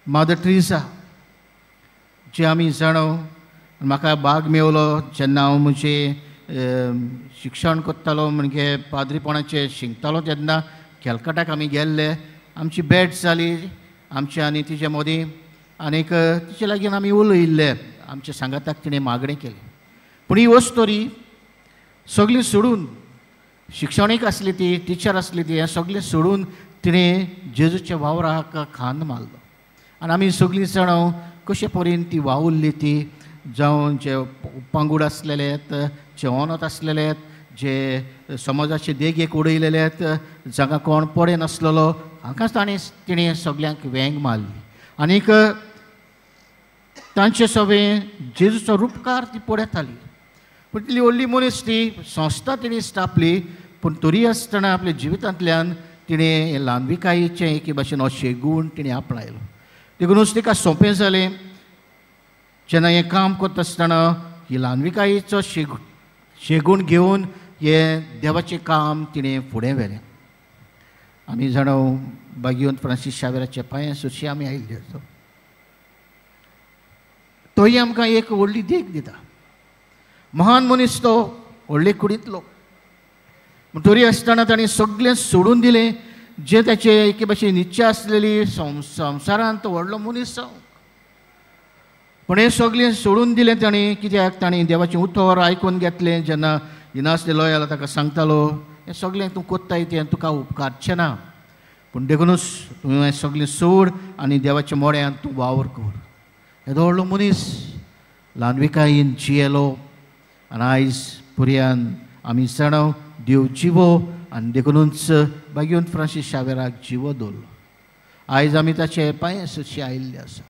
mother Trisha जे आमी जाणो म्हाका भाग मेवलो जेन्ना हांव म्हजें शिक्षण करतालो म्हणजे पाद्रीपणाचें शिकतालो तेन्ना कॅलकटाक आमी गेल्ले आमची भेट जाली आमचे आनी तिचे मदीं आनीक तिचे लागीं आमी उलयल्ले आमच्या सांगाताक तिणें मागणें केली पूण ही वस्तोरी सगळीं सोडून शिक्षणीक आसली ती टिचर आसली ती हें सगळें सोडून तिणें जेजूच्या वावराक खांद मारलो आनी आमी सगळीं जाणां कशे परेन ती वावुरली ती जावं जे उपांगूड आसलेले जे अनाथ आसलेले जे समाजाचे देगेक उडयलेले जाका कोण पडे नासलेलो हाकाच तिणें सगळ्यांक वेंग मारली आनीक तांचे सगळें जेजूचो उपकार ती पळयताली पूण तितली व्हडली मनीस ती संस्था तिणें स्थापली पूण तरी आसतना आपल्या जिवितांतल्यान तिणें ल्हानविकायेचें एके भाशेन अशें गूण तिणें आपणायलो देखूनच तिका सोंपें जालें जेन्ना हें काम करता आसतना ही ल्हानविकायेचो शेगूण घेवन हें देवाचें काम तिणें फुडें व्हेलें आमी जाणो भाग्यवंत फ्रांसीस शावेराचे पांयां सुशी आमी आयिल्ले आसा तोय आमकां एक व्हडली देख दिता महान मनीस तो व्हडले कुडींतलो पूण तरी आसतना ताणें सगळें सोडून दिलें जे ताचे एके भाशेन इच्छा आसलेली संवसारांत तो व्हडलो मनीस जावं पूण हें सगळें सोडून दिलें ताणें कित्याक ताणें देवाचें उतर आयकून घेतलें जेन्ना इनासले लॉयाला ताका सांगतालो हें सगळें तूं कोत्ताय तें तुका उपकारचें ना पूण देखूनच तूं हें सगळें सोड आनी देवाच्या मोड्यांत तूं वावर कर येदो व्हडलो मनीस ल्हानविकायेन जियेलो आनी आयज पुर्यान आमी जाणो देव जिवो आनी देखूनच भाग्यवंत फ्रांसीस शावेराक जिवो दवरलो आयज आमी ताचे पांयां सुशी आयिल्ले आसा